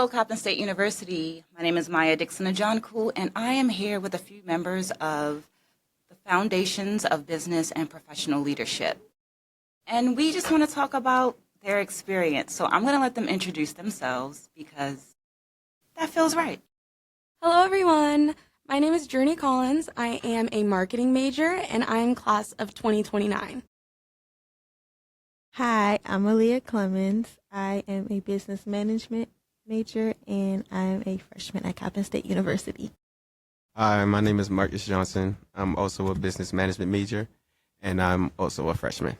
Hello, Coppin State University. My name is Maya Dixon Ajanku, and I am here with a few members of the Foundations of Business and Professional Leadership. And we just want to talk about their experience. So I'm going to let them introduce themselves because that feels right. Hello, everyone. My name is Journey Collins. I am a marketing major, and I am class of 2029. Hi, I'm Aaliyah Clemens. I am a business management major, and I'm a freshman at Coppin State University. Hi, my name is Marcus Johnson. I'm also a business management major, and I'm also a freshman.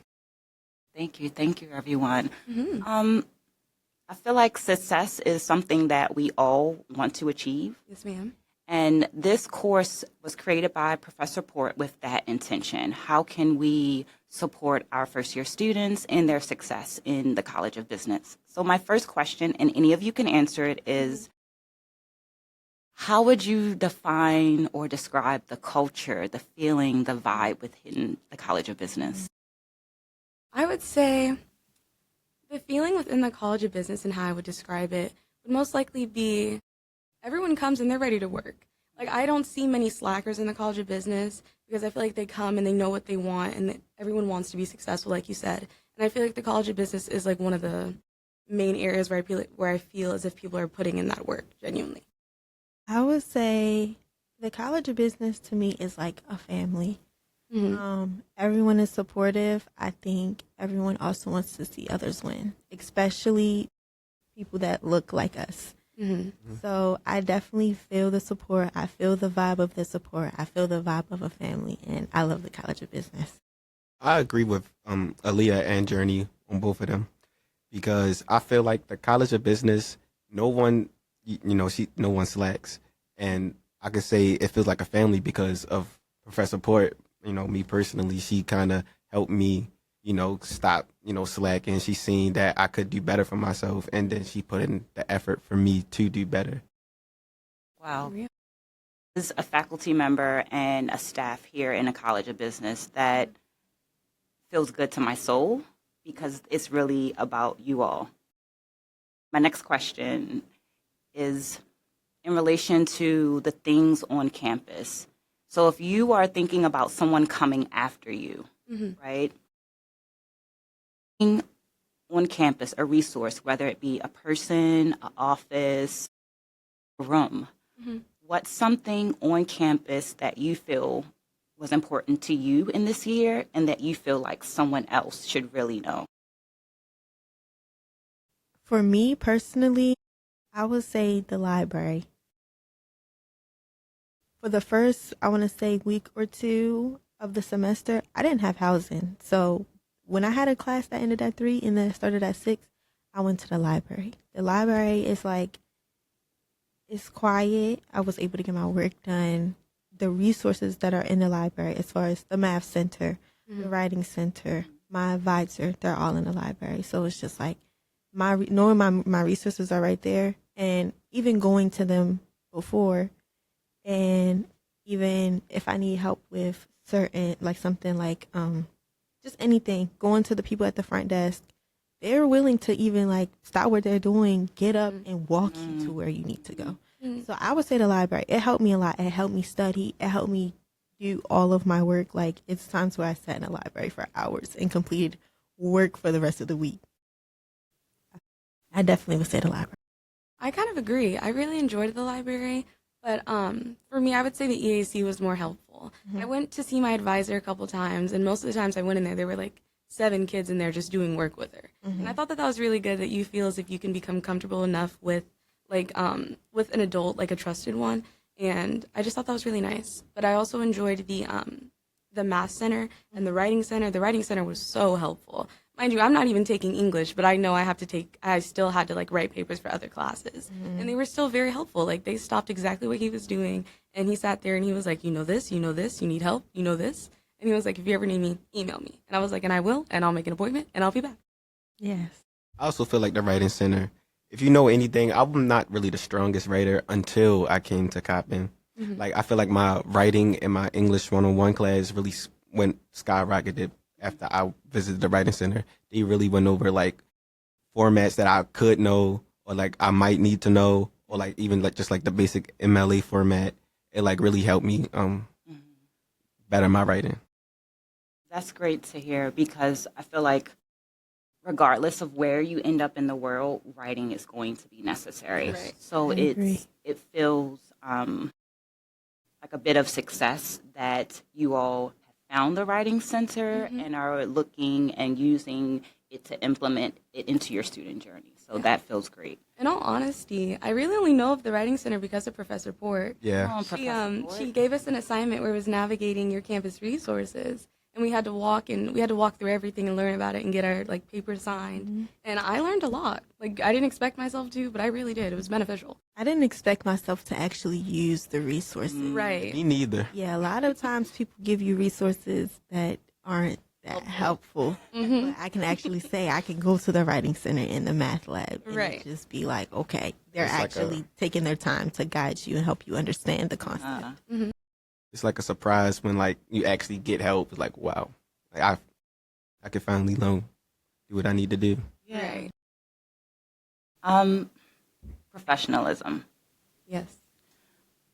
Thank you, everyone. I feel like success is something that we all want to achieve. Yes, ma'am. And this course was created by Professor Port with that intention. How can we support our first-year students in their success in the College of Business? So my first question, and any of you can answer it, is how would you define or describe the culture, the feeling, the vibe within the College of Business? I would say the feeling within the College of Business and how I would describe it would most likely be everyone comes and they're ready to work. Like, I don't see many slackers in the College of Business because I feel like they come and they know what they want and everyone wants to be successful, like you said. And I feel like the College of Business is like one of the main areas where I feel as if people are putting in that work genuinely. I would say the College of Business to me is like a family. Everyone is supportive. I think everyone also wants to see others win, especially people that look like us. So I definitely feel the support. I feel the vibe of the support. I feel the vibe of a family, and I love the College of Business. I agree with Aaliyah and Journey on both of them because I feel like the College of Business, no one slacks, and I could say it feels like a family because of Professor Port. Me personally, she kind of helped me, stop, slacking. She seen that I could do better for myself, and then she put in the effort for me to do better. Wow. As a faculty member and a staff here in the College of Business, that feels good to my soul because it's really about you all. My next question is in relation to the things on campus. So if you are thinking about someone coming after you, right? On campus, a resource, whether it be a person, an office, a room, what's something on campus that you feel was important to you in this year and that you feel like someone else should really know? For me personally, I would say the library. For the first, I want to say, week or two of the semester, I didn't have housing. So when I had a class that ended at 3 and then started at 6, I went to the library. The library is like, it's quiet. I was able to get my work done. The resources that are in the library, as far as the math center, the writing center, my advisor, they're all in the library. So it's just like knowing my resources are right there, and even going to them before. And even if I need help with certain, like something like just anything, going to the people at the front desk, they're willing to even like stop what they're doing, get up and walk you to where you need to go. So I would say the library. It helped me a lot. It helped me study. It helped me do all of my work. Like, it's times where I sat in the library for hours and completed work for the rest of the week. I definitely would say the library. I kind of agree. I really enjoyed the library, but for me, I would say the EAC was more helpful. I went to see my advisor a couple times, and most of the times I went in there were like 7 kids in there just doing work with her. And I thought that was really good, that you feel as if you can become comfortable enough with with an adult, like a trusted one. And I just thought that was really nice. But I also enjoyed the math center and the writing center. The writing center was so helpful. Mind you, I'm not even taking English, but I know I still had to like write papers for other classes. And they were still very helpful. Like, they stopped exactly what he was doing, and he sat there and he was like, you know this, you need help, you know this. And he was like, if you ever need me, email me. And I was like, and I will, and I'll make an appointment, and I'll be back. Yes. I also feel like the writing center, if you know anything, I'm not really the strongest writer until I came to Coppin. Like, I feel like my writing and my English 101 class really went skyrocketed after I visited the writing center. They really went over like formats that I could know or like I might need to know, or like even like just like the basic MLA format, it like really helped me better my writing. That's great to hear because I feel like regardless of where you end up in the world, writing is going to be necessary. Right. So I agree. it feels like a bit of success that you all have found the writing center and are looking and using it to implement it into your student journey. So that feels great. In all honesty, I really only know of the Writing Center because of Professor Port. Yeah. Oh, Professor Ford. She gave us an assignment where it was navigating your campus resources, and we had to walk through everything and learn about it and get our like paper signed. And I learned a lot. Like I didn't expect myself to, but I really did. It was beneficial. I didn't expect myself to actually use the resources. Right. Me neither. Yeah, a lot of times people give you resources that aren't that helpful. But I can actually say I can go to the writing center in the math lab and Right. it just be like, okay, they're It's like actually taking their time to guide you and help you understand the concept. It's like a surprise when like you actually get help. It's like wow, like I can finally do what I need to do. Right. Professionalism. Yes.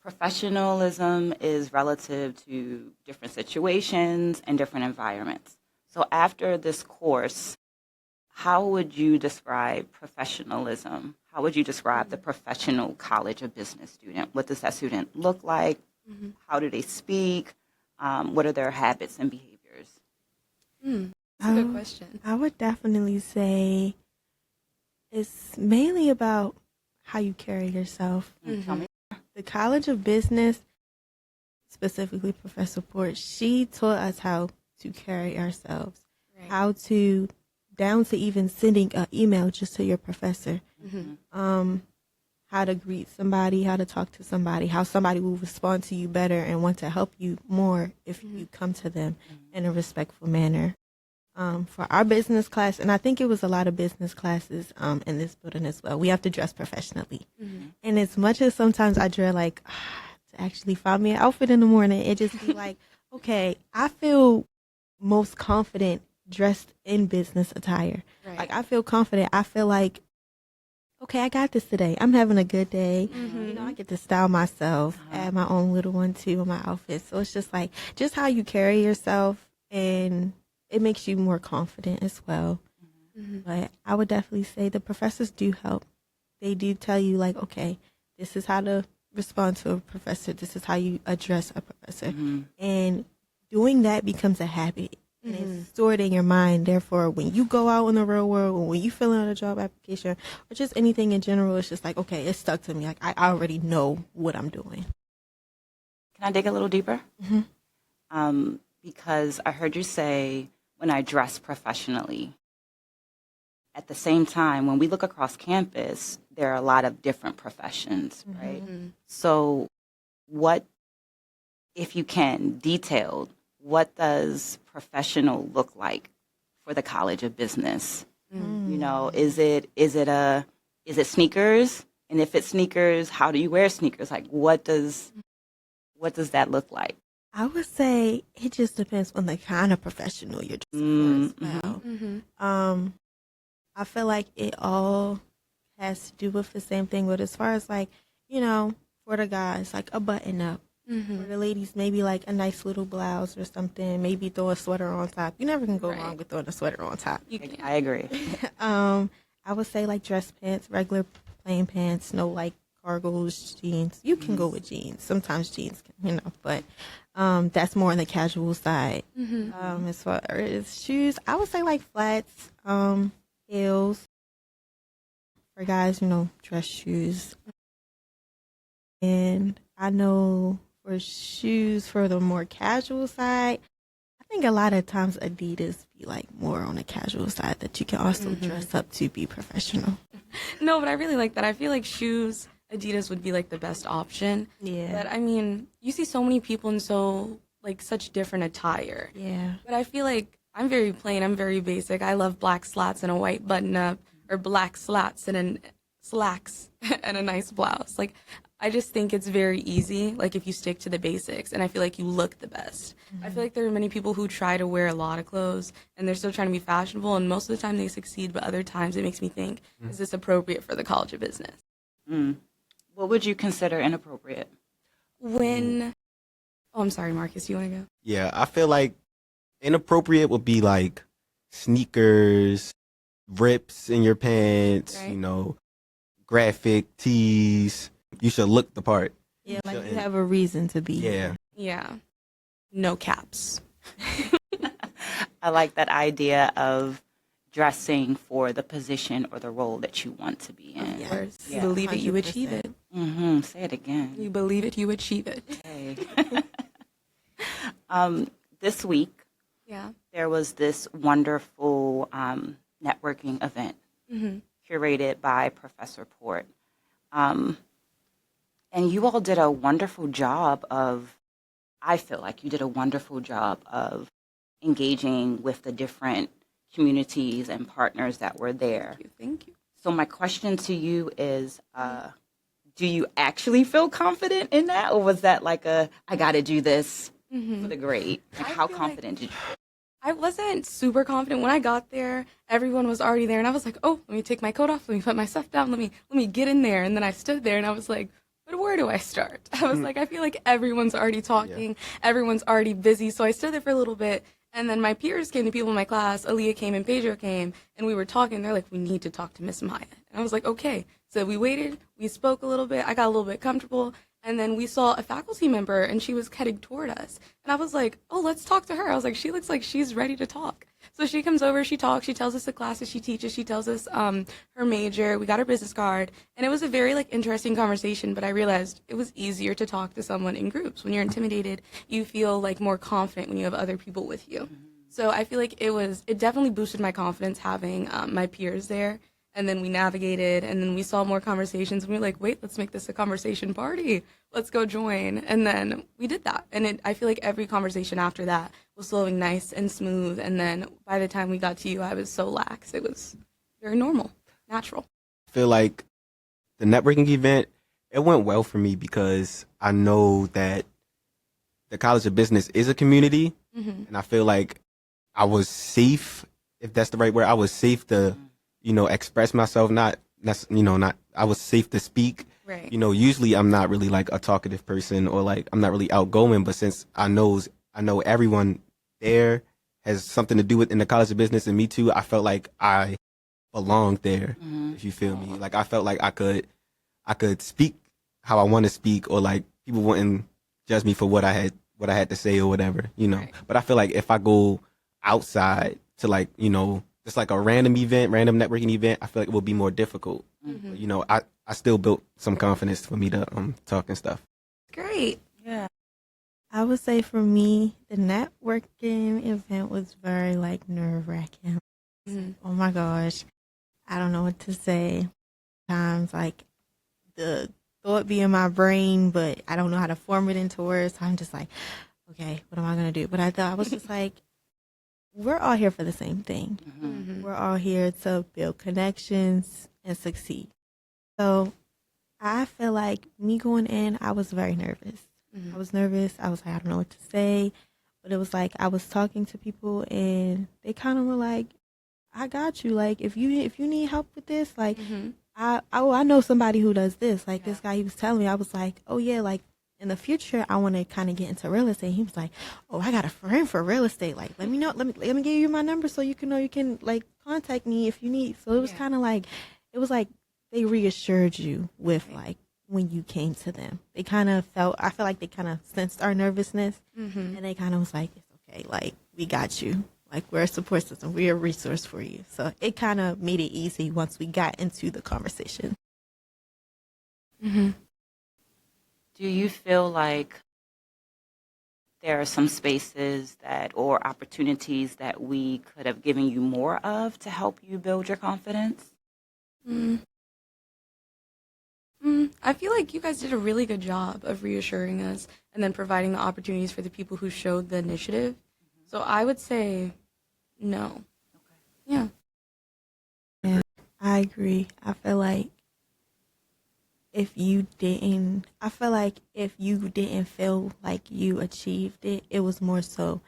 Professionalism is relative to different situations and different environments. So after this course, how would you describe professionalism? How would you describe the professional College of Business student? What does that student look like? How do they speak? What are their habits and behaviors? That's a good question. I would definitely say it's mainly about how you carry yourself. Tell me. The College of Business, specifically Professor Port, she taught us how to carry ourselves, how to, down to even sending an email just to your professor, how to greet somebody, how to talk to somebody, how somebody will respond to you better and want to help you more if you come to them in a respectful manner. For our business class, and I think it was a lot of business classes in this building as well, we have to dress professionally. And as much as sometimes I dread like to actually find me an outfit in the morning, it just be like, okay, I feel most confident dressed in business attire. Right. Like I feel confident. I feel like, okay, I got this today. I'm having a good day. You know, I get to style myself, add my own little one too in my outfit. So it's just like, just how you carry yourself, and it makes you more confident as well. But I would definitely say the professors do help. They do tell you like, okay, this is how to respond to a professor. This is how you address a professor. And doing that becomes a habit. And it's stored in your mind. Therefore, when you go out in the real world, or when you fill out a job application, or just anything in general, it's just like, okay, it's stuck to me. Like I already know what I'm doing. Can I dig a little deeper? Because I heard you say, when I dress professionally. At the same time, when we look across campus, there are a lot of different professions, right? So what, if you can, detailed, what does professional look like for the College of Business? You know, is it sneakers? And if it's sneakers, how do you wear sneakers? Like what does that look like? I would say it just depends on the kind of professional you're dressing for as well. I feel like it all has to do with the same thing, but as far as like, you know, for the guys, like a button up. For the ladies, maybe like a nice little blouse or something. Maybe throw a sweater on top. You never can go wrong with throwing a sweater on top. I agree. I would say like dress pants, regular plain pants, no like cargos, jeans. You can go with jeans. Sometimes jeans, you know, but that's more on the casual side. As far as shoes, I would say like flats, heels. For guys, you know, dress shoes. And I know for shoes, for the more casual side, I think a lot of times Adidas be like more on the casual side that you can also dress up to be professional. No, but I really like that. I feel like shoes, Adidas would be like the best option. Yeah. But I mean, you see so many people in such different attire. Yeah. But I feel like I'm very plain. I'm very basic. I love black slats and a white button up, or black slats and slacks and a nice blouse. Like, I just think it's very easy, like, if you stick to the basics, and I feel like you look the best. I feel like there are many people who try to wear a lot of clothes, and they're still trying to be fashionable, and most of the time they succeed, but other times it makes me think, is this appropriate for the College of Business? Mm. What would you consider inappropriate? When, oh, I'm sorry, Marcus, you want to go? Yeah, I feel like inappropriate would be like sneakers, rips in your pants, Right. you know, graphic tees. You should look the part. Yeah, like you shouldn't- have a reason to be. Yeah. Yeah. No caps. I like that idea of dressing for the position or the role that you want to be in. Yeah. Or Yeah. you believe it, you achieve 100%. it. Mm-hmm. Say it again. You believe it, you achieve it. Okay. This week, Yeah. there was this wonderful networking event Mm-hmm. curated by Professor Port. And you all did a wonderful job of, I feel like you did a wonderful job of engaging with the different communities and partners that were there. Thank you. So my question to you is, do you actually feel confident in that? Or was that like I got to do this for the grade? Like, I how feel confident did you? I wasn't super confident when I got there. Everyone was already there, and I was like, "Oh, let me take my coat off. Let me put my stuff down. Let me get in there." And then I stood there, and I was like, "But where do I start?" I was like, "I feel like everyone's already talking. Everyone's already busy." So I stood there for a little bit, and then my peers came, the people in my class. Aaliyah came and Pedro came, and we were talking. They're like, "We need to talk to Miss Maya." And I was like, "Okay." So we waited. We spoke a little bit. I got a little bit comfortable. And then we saw a faculty member, and she was heading toward us. And I was like, oh, let's talk to her. I was like, she looks like she's ready to talk. So she comes over, she talks, she tells us the classes she teaches, she tells us her major. We got her business card. And it was a very, like, interesting conversation, but I realized it was easier to talk to someone in groups. When you're intimidated, you feel, like, more confident when you have other people with you. So I feel like it definitely boosted my confidence having my peers there. And then we navigated, and then we saw more conversations, and we were like, wait, let's make this a conversation party. Let's go join. And then we did that. And I feel like every conversation after that was flowing nice and smooth. And then by the time we got to you, I was so lax. It was very normal, natural. I feel like the networking event, it went well for me because I know that the College of Business is a community, and I feel like I was safe, if that's the right word. I was safe to, express myself. Not, I was safe to speak. Right. Usually I'm not really like a talkative person or like I'm not really outgoing, but since I know everyone there has something to do with in the College of Business and me too, I felt like I belonged there, if you feel me. Like I felt like I could speak how I want to speak, or like people wouldn't judge me for what I had to say or whatever, Right. But I feel like if I go outside to like, just like a random networking event, I feel like it will be more difficult. But, I still built some confidence for me to talk and stuff. Great. Yeah. I would say for me, the networking event was very like nerve wracking. Mhm. Oh my gosh, I don't know what to say. Times like the thought be in my brain, but I don't know how to form it into words. So I'm just like, okay, what am I gonna do? But I thought I was just like, we're all here for the same thing. Mhm. We're all here to build connections and succeed. So I feel like me going in, I was very nervous. Mhm. I was nervous. I was like, I don't know what to say. But it was like I was talking to people and they kind of were like, I got you. Like if you need help with this, like Mhm. I know somebody who does this. Like this guy, he was telling me, I was like, oh yeah, like in the future I want to kind of get into real estate. He was like, oh, I got a friend for real estate. Like let me know, let me give you my number so you can like contact me if you need. So it was Yeah. kind of like, it was like they reassured you with like when you came to them. They kind of I feel like they kind of sensed our nervousness, Mhm. and they kind of was like, it's okay, like we got you. Like we're a support system, we're a resource for you. So it kind of made it easy once we got into the conversation. Mhm. Do you feel like there are some spaces or opportunities that we could have given you more of to help you build your confidence? I feel like you guys did a really good job of reassuring us and then providing the opportunities for the people who showed the initiative. So I would say no. Yeah. I agree. I feel like if you didn't, I feel like if you didn't feel like you achieved it, it was more so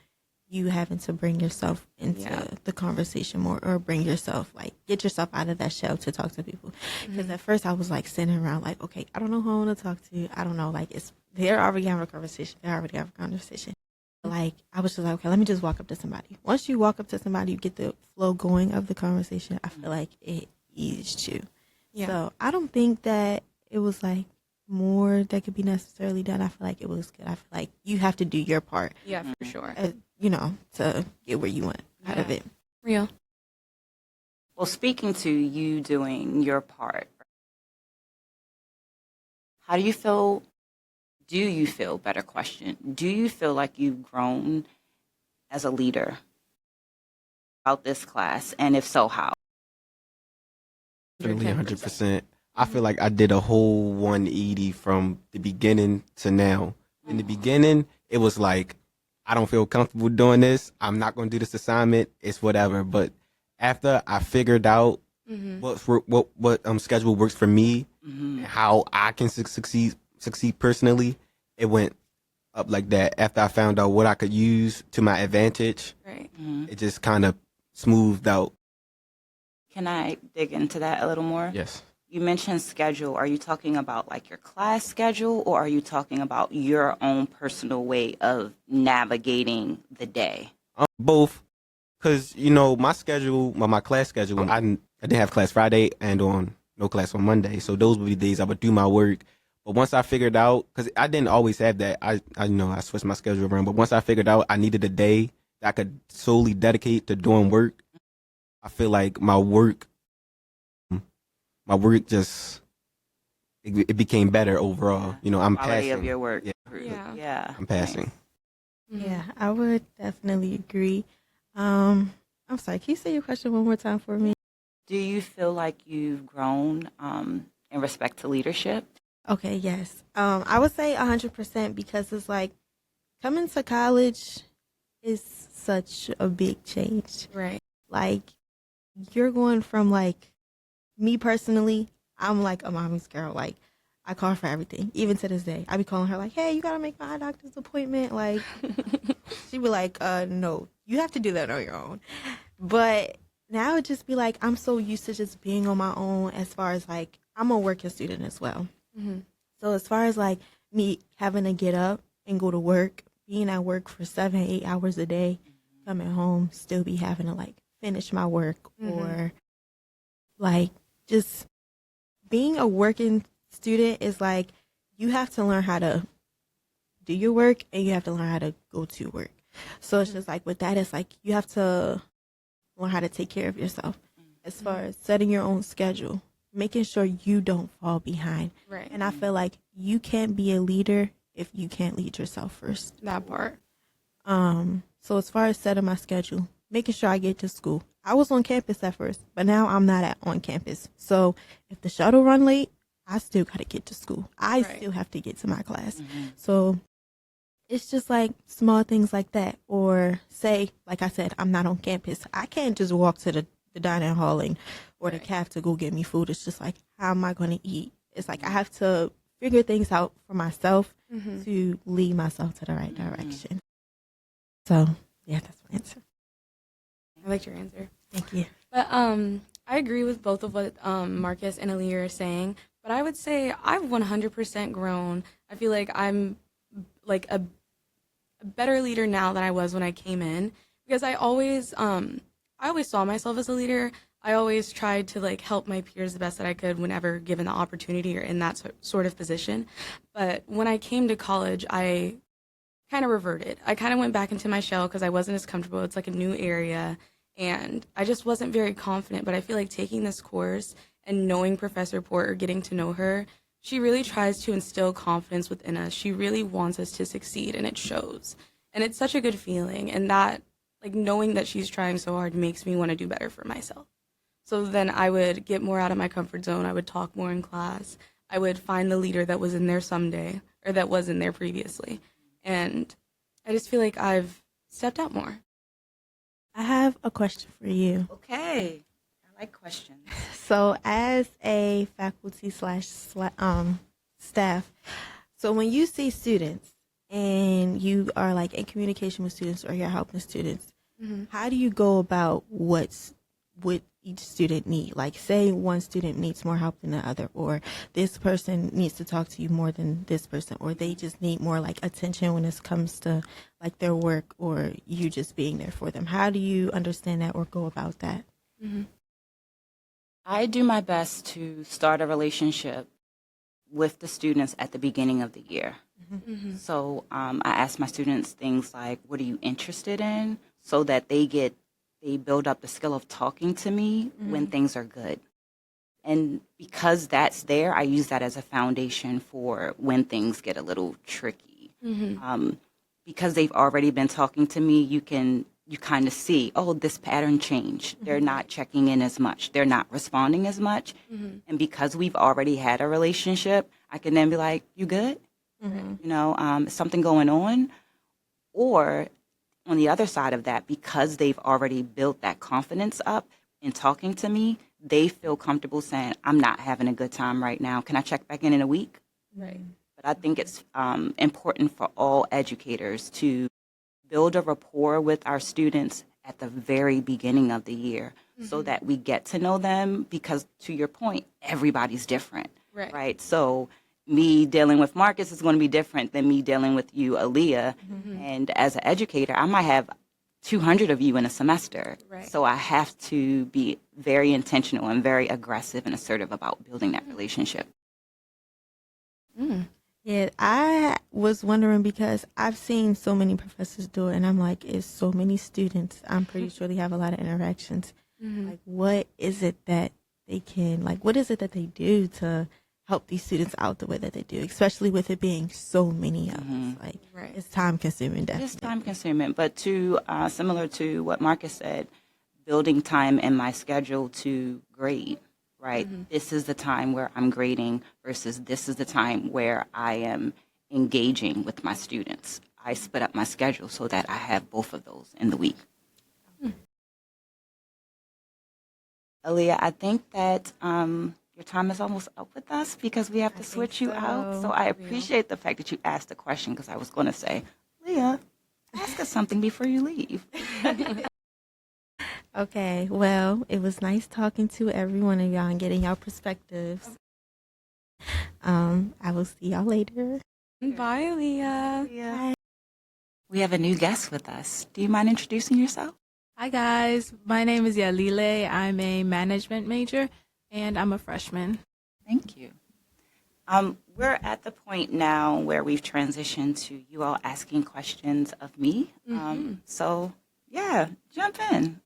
you having to bring yourself into Yeah. the conversation more, or bring yourself, like, get yourself out of that shell to talk to people. Because at first I was like sitting around like, okay, I don't know who I want to talk to. I don't know, like, they're already having a conversation. They already have a conversation. Like, I was just like, okay, let me just walk up to somebody. Once you walk up to somebody, you get the flow going of the conversation. I feel like it eased you. Yeah. So I don't think that it was like more that could be necessarily done. I feel like it was good. I feel like you have to do your part, Yeah, for sure. to get where you want out of it. Real. Well, speaking to you doing your part, how do you feel? Do you feel, better question, do you feel like you've grown as a leader about this class? And if so, how? Definitely 100%. I feel like I did a whole 180 from the beginning to now. In the beginning, it was like, I don't feel comfortable doing this. I'm not going to do this assignment. It's whatever. But after I figured out what schedule works for me, and how I can succeed personally, it went up like that. After I found out what I could use to my advantage, Right. it just kind of smoothed out. Can I dig into that a little more? Yes. You mentioned schedule. Are you talking about like your class schedule, or are you talking about your own personal way of navigating the day? Both, because my schedule, my class schedule, I didn't have class Friday and no class on Monday, so those would be the days I would do my work. But once I figured out, because I didn't always have that, I switched my schedule around. But once I figured out I needed a day that I could solely dedicate to doing work, I feel like my work just it became better overall. I'm Quality passing. of your work. Yeah. Yeah. I'm passing. Yeah, I would definitely agree. I'm sorry, can you say your question one more time for me? Do you feel like you've grown in respect to leadership? Okay, yes. I would say 100%, because it's like coming to college is such a big change. Right. Like, you're going from, like, me personally, I'm like a mommy's girl. Like, I call her for everything. Even to this day, I be calling her like, hey, you gotta make my eye doctor's appointment. Like, she be like, no, you have to do that on your own. But now it just be like, I'm so used to just being on my own, as far as like, I'm a working student as well. So as far as like me having to get up and go to work, being at work for 7-8 hours a day, coming home, still be having to like finish my work, or like just being a working student is like, you have to learn how to do your work and you have to learn how to go to work. So it's just like with that, it's like you have to learn how to take care of yourself as far as setting your own schedule, making sure you don't fall behind. Right. And I feel like you can't be a leader if you can't lead yourself first. That part. So as far as setting my schedule, making sure I get to school. I was on campus at first, but now I'm not on campus. So if the shuttle run late, I still got to get to school. I Right. still have to get to my class. So it's just like small things like that. Or say, like I said, I'm not on campus. I can't just walk to the dining hall or the caf to go get me food. It's just like, how am I going to eat? It's like I have to figure things out for myself to lead myself to the right direction. So, yeah, that's my answer. I liked your answer. Thank you. But I agree with both of what Marcus and Aaliyah are saying. But I would say I've 100% grown. I feel like I'm like a better leader now than I was when I came in, because I always saw myself as a leader. I always tried to like help my peers the best that I could whenever given the opportunity or in that sort of position. But when I came to college, I kind of reverted. I kind of went back into my shell because I wasn't as comfortable. It's like a new area, and I just wasn't very confident. But I feel like taking this course and knowing Professor Porter, getting to know her, she really tries to instill confidence within us. She really wants us to succeed, and it shows. And it's such a good feeling. And that, like, knowing that she's trying so hard makes me want to do better for myself. So then I would get more out of my comfort zone. I would talk more in class. I would find the leader that was in there someday, or that was in there previously. And I just feel like I've stepped out more. I have a question for you. Okay. I like questions. So, as a faculty staff, so when you see students and you are like in communication with students or you're helping students, how do you go about what each student need? Like, say one student needs more help than the other, or this person needs to talk to you more than this person, or they just need more like attention when it comes to like their work, or you just being there for them. How do you understand that or go about that? I do my best to start a relationship with the students at the beginning of the year. So I ask my students things like, what are you interested in? So that they build up the skill of talking to me when things are good. And because that's there, I use that as a foundation for when things get a little tricky. Because they've already been talking to me, you kind of see, oh, this pattern changed. They're not checking in as much. They're not responding as much. And because we've already had a relationship, I can then be like, you good? Is something going on? Or on the other side of that, because they've already built that confidence up in talking to me, they feel comfortable saying, I'm not having a good time right now. Can I check back in a week? Right. But I think it's important for all educators to build a rapport with our students at the very beginning of the year so that we get to know them, because to your point, everybody's different, right? So me dealing with Marcus is going to be different than me dealing with you, Aaliyah. And as an educator, I might have 200 of you in a semester. Right. So I have to be very intentional and very aggressive and assertive about building that relationship. Yeah, I was wondering because I've seen so many professors do it, and I'm like, it's so many students. I'm pretty sure they have a lot of interactions. Like, what is it that they can, like, what is it that they do to help these students out the way that they do, especially with it being so many of us? Like, it's time consuming, definitely. It's time consuming, but similar to what Marcus said, building time in my schedule to grade. Right? This is the time where I'm grading versus this is the time where I am engaging with my students. I split up my schedule so that I have both of those in the week. Aaliyah, I think that your time is almost up with us because we have to switch you out. So I appreciate the fact that you asked the question, because I was going to say, Leah, ask us something before you leave. Okay, well, it was nice talking to every one of y'all and getting y'all perspectives. I will see y'all later. Bye, Leah. Bye. We have a new guest with us. Do you mind introducing yourself? Hi guys, my name is Yalile. I'm a management major and I'm a freshman. Thank you. We're at the point now where we've transitioned to you all asking questions of me. So, yeah, jump in.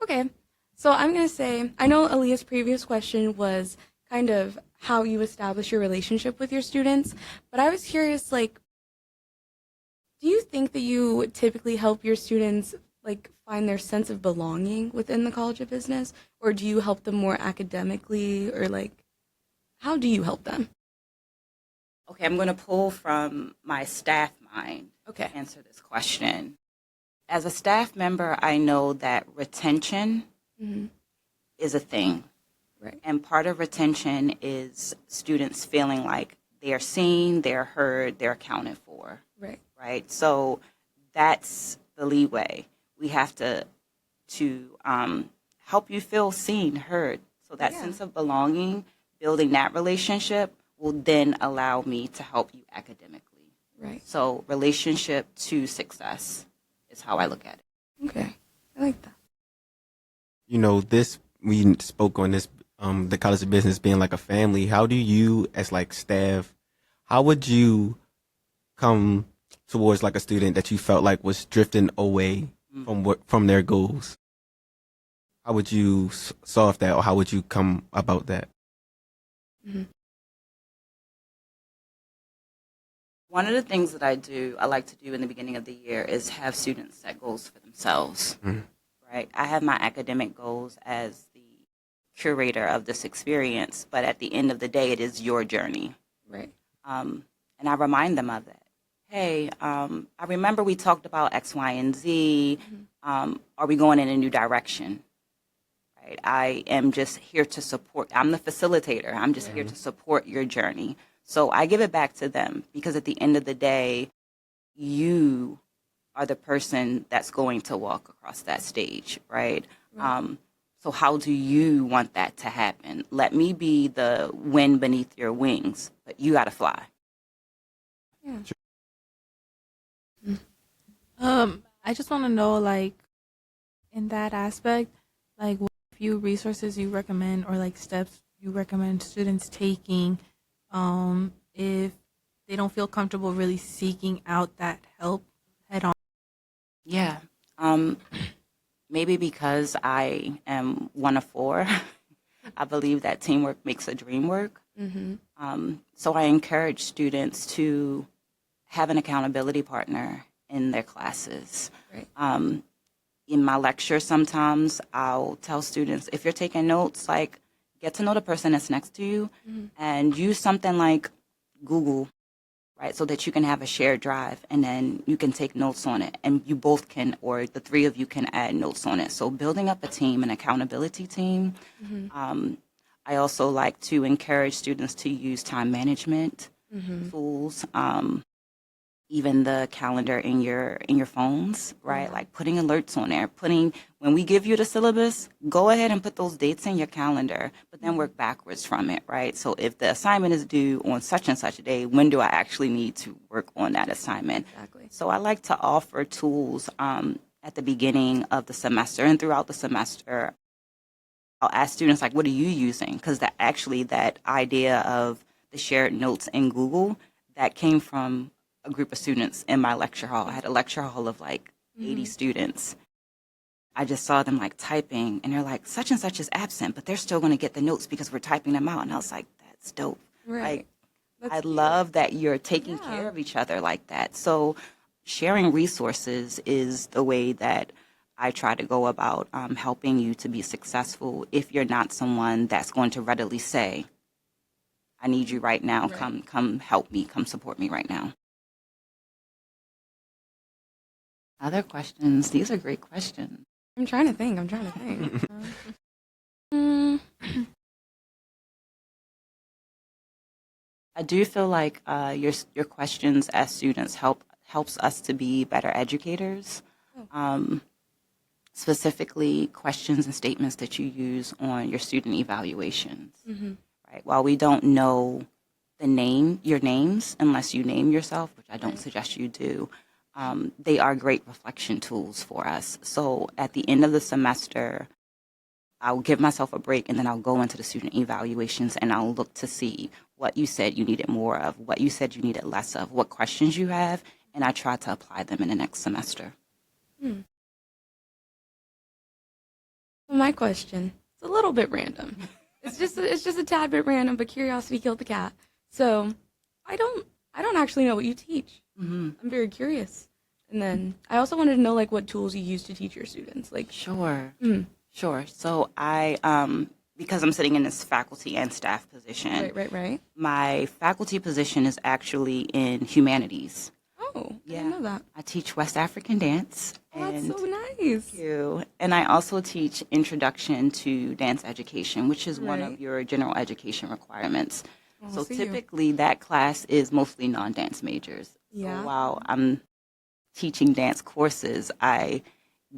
Okay, so I'm going to say, I know Aaliyah's previous question was kind of how you establish your relationship with your students, but I was curious, like, do you think that you typically help your students, like, find their sense of belonging within the College of Business, or do you help them more academically, or, like, how do you help them? Okay, I'm going to pull from my staff mind Okay. to answer this question. As a staff member, I know that retention is a thing. Right. And part of retention is students feeling like they're seen, they're heard, they're accounted for. Right. Right? So that's the leeway. We have to help you feel seen, heard. So that sense of belonging, building that relationship will then allow me to help you academically. Right. So relationship to success is how I look at it. Okay. I like that. We spoke on this, the College of Business being like a family. How do you, as like staff, how would you come towards like a student that you felt like was drifting away from their goals? How would you solve that, or how would you come about that? One of the things that I like to do in the beginning of the year is have students set goals for themselves. Right? I have my academic goals as the curator of this experience, but at the end of the day, it is your journey. Right. And I remind them of it. Hey, I remember we talked about X, Y, and Z. Are we going in a new direction? Right? right? I am just here to support. I'm the facilitator. I'm just here to support your journey. So I give it back to them because at the end of the day, you are the person that's going to walk across that stage, right? So how do you want that to happen? Let me be the wind beneath your wings, but you got to fly. Yeah. I just want to know, like, in that aspect, like, what few resources you recommend or like steps you recommend students taking, if they don't feel comfortable really seeking out that help head on. Yeah. Maybe because I am one of four, I believe that teamwork makes a dream work. So I encourage students to have an accountability partner in their classes. Right. In my lecture, sometimes I'll tell students, if you're taking notes, like get to know the person that's next to you and use something like Google, right? So that you can have a shared drive and then you can take notes on it and you both can, or the three of you can add notes on it. So building up a team, an accountability team. I also like to encourage students to use time management tools, even the calendar in your phones, right? Like putting alerts on there, when we give you the syllabus, go ahead and put those dates in your calendar, but then work backwards from it, right? So if the assignment is due on such and such a day, when do I actually need to work on that assignment? Exactly. So I like to offer tools at the beginning of the semester and throughout the semester. I'll ask students, like, what are you using? Because that idea of the shared notes in Google, that came from a group of students in my lecture hall. I had a lecture hall of like 80 students. I just saw them like typing and they're like, such and such is absent, but they're still going to get the notes because we're typing them out. And I was like, that's dope. Right. Like, I love that you're taking care of each other like that. So sharing resources is the way that I try to go about helping you to be successful if you're not someone that's going to readily say, I need you right now. Right. Come help me. Come support me right now. Other questions? These are great questions. I'm trying to think. Mm, I do feel like your questions as students helps us to be better educators. Specifically, questions and statements that you use on your student evaluations. Right. While we don't know your names unless you name yourself, which I don't suggest you do. They are great reflection tools for us. So at the end of the semester, I'll give myself a break and then I'll go into the student evaluations and I'll look to see what you said you needed more of, what you said you needed less of, what questions you have, and I try to apply them in the next semester. My question, it's a little bit random. It's just a tad bit random, but curiosity killed the cat. So I don't actually know what you teach. I'm very curious. And then I also wanted to know like what tools you use to teach your students. Like Sure. So I, because I'm sitting in this faculty and staff position, right. my faculty position is actually in humanities. Oh, I didn't know that. I teach West African dance. Oh, that's so nice. Thank you. And I also teach Introduction to Dance Education, which is one of Right. your general education requirements. Oh, So see you. typically that class is mostly non-dance majors. Yeah. So while I'm teaching dance courses, I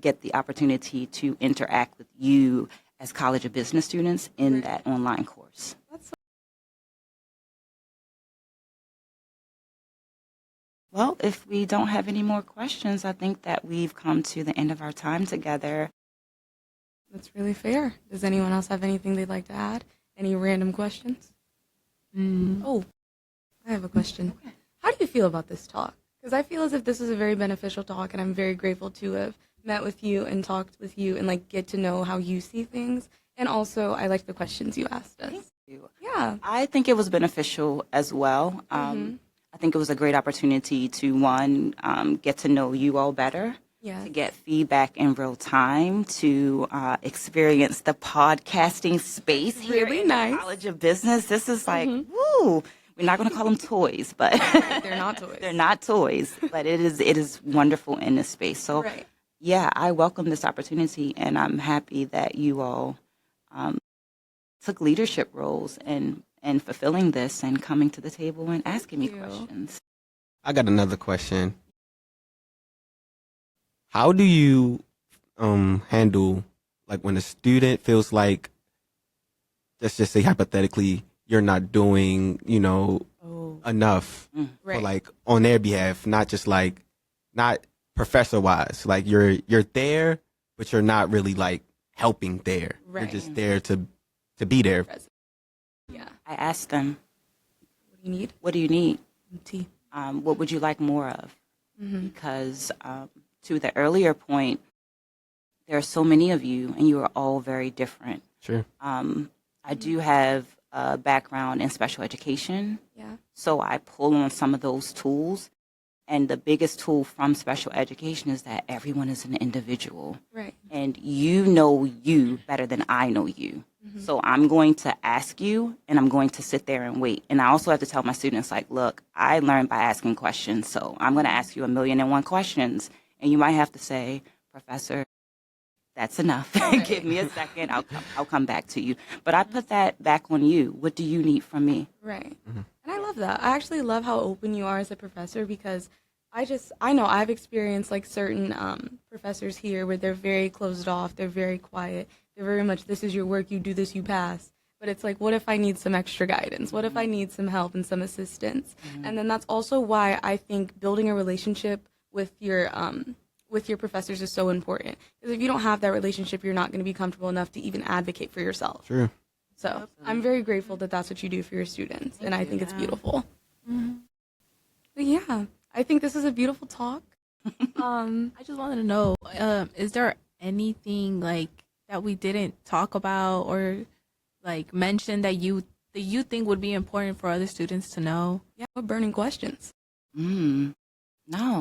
get the opportunity to interact with you as College of Business students in Right. that online course. That's Well, if we don't have any more questions, I think that we've come to the end of our time together. That's really fair. Does anyone else have anything they'd like to add? Any random questions? Oh, I have a question. How do you feel about this talk? Because I feel as if this is a very beneficial talk, and I'm very grateful to have met with you and talked with you and like get to know how you see things. And also, I like the questions you asked us. Thank you. Yeah. I think it was beneficial as well. I think it was a great opportunity to, one, get to know you all better, Yeah. to get feedback in real time, to experience the podcasting space here Really in nice. the College of Business. This is like, woo! We're not going to call them toys, but They're not toys. they're not toys, but it is wonderful in this space. So, Right. yeah, I welcome this opportunity, and I'm happy that you all took leadership roles in fulfilling this and coming to the table and asking me Thank you. questions. I got another question. How do you handle like when a student feels like, let's just say hypothetically, you're not doing, Oh, enough for right. like on their behalf, not just like not professor wise. Like you're there, but you're not really like helping there. Right. You're just there to be there. Yeah. I asked them, What do you need? what do you need? Tea. What would you like more of? Mm-hmm. Because to the earlier point, there are so many of you, and you are all very different. Sure. I do have a background in special education, Yeah. so I pull on some of those tools. And the biggest tool from special education is that everyone is an individual, Right. and you know you better than I know you. Mm-hmm. So I'm going to ask you, and I'm going to sit there and wait. And I also have to tell my students, like, look, I learned by asking questions, so I'm going to ask you 1,000,001 questions, and you might have to say, Professor, that's enough. Give me a second. I'll come back to you. But I put that back on you. What do you need from me? Right. And I love that. I actually love how open you are as a professor because I know I've experienced like certain professors here where they're very closed off, they're very quiet, they're very much, this is your work, you do this, you pass. But it's like, what if I need some extra guidance? What if I need some help and some assistance? And then that's also why I think building a relationship with your professors is so important. Because if you don't have that relationship, you're not going to be comfortable enough to even advocate for yourself. Sure. So I'm very grateful that that's what you do for your students, and I think it's beautiful. But yeah, I think this is a beautiful talk. I just wanted to know, is there anything like that we didn't talk about or like mention that you think would be important for other students to know? Yeah, what burning questions? No,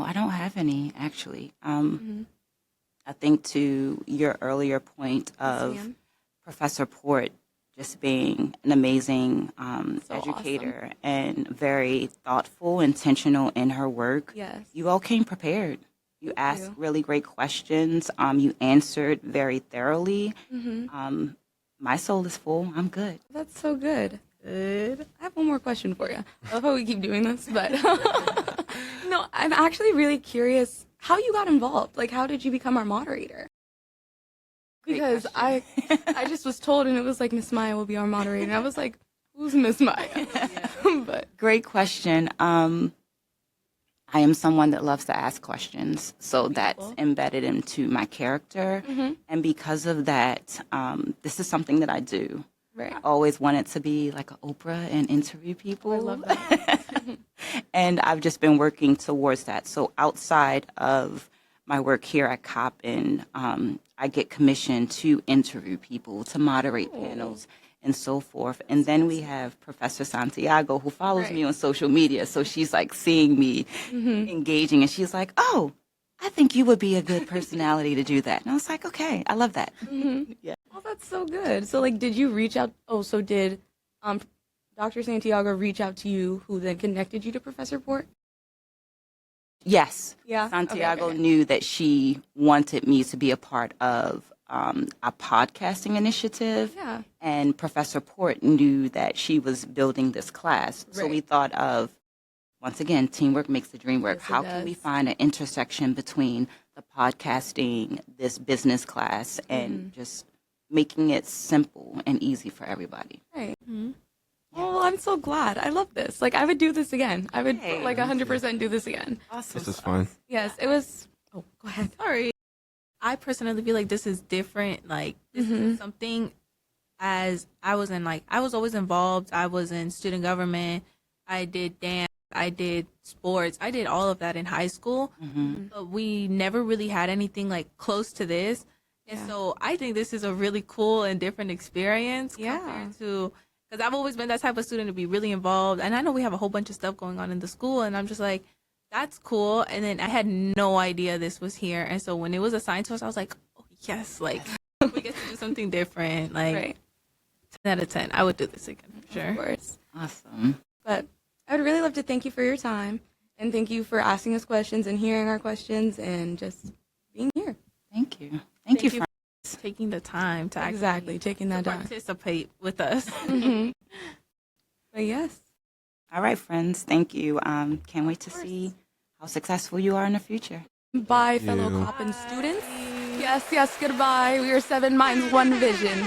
I don't have any, actually. I think to your earlier point of ma'am. Professor Port just being an amazing So educator and very thoughtful, intentional in her work. Yes. You all came prepared. You Thank asked you. really great questions. You answered very thoroughly. Mm-hmm. My soul is full. I'm good. That's so good. Good. I have one more question for you. I love how we keep doing this, but no, I'm actually really curious how you got involved. Like, how did you become our moderator? Great Because question. I just was told, and it was like Miss Maya will be our moderator, and I was like, who's Miss Maya? But Great question. I am someone that loves to ask questions, so that's Beautiful. embedded into my character. And because of that, this is something that I do. right. I always wanted to be like an Oprah and interview people. I love that. And I've just been working towards that. So outside of my work here at Coppin, I get commissioned to interview people, to moderate panels, and so forth. And then we have Professor Santiago, who follows me Right. on social media. So she's like seeing me engaging, and she's like, oh, I think you would be a good personality to do that. And I was like, okay, I love that. Yeah. Oh, that's so good. So, like, did you reach out? Oh, so did Dr. Santiago reach out to you, who then connected you to Professor Port? Yes. Yeah. Santiago Okay. knew that she wanted me to be a part of a podcasting initiative. Yeah. And Professor Port knew that she was building this class. So Right. we thought of, once again, teamwork makes the dream work. Yes, it How can we does. find an intersection between the podcasting, this business class, and just making it simple and easy for everybody? Right. Oh, I'm so glad. I love this. Like, I would do this again. I would Hey. like 100% do this again. Awesome. This is fun. Yes, it was. Oh, go ahead. Sorry. I personally feel like this is different. Like, this is something as I was always involved. I was in student government. I did dance. I did sports. I did all of that in high school. But we never really had anything like close to this. And Yeah. so I think this is a really cool and different experience Yeah. compared to, because I've always been that type of student to be really involved. And I know we have a whole bunch of stuff going on in the school. And I'm just like, that's cool. And then I had no idea this was here. And so when it was assigned to us, I was like, oh, yes, like we get to do something different. Like Right. 10 out of 10. I would do this again for Of sure. course. Awesome. But I would really love to thank you for your time and thank you for asking us questions and hearing our questions and just being here. Thank you. Thank you, you. Francis. just taking the time to Exactly, actually taking that time. participate with us. Mhm. But yes. All right, friends. Thank you. Can't wait to see how successful you are in the future. Bye, fellow you. Coppin students. Yes, goodbye. We are 7 minds, one vision.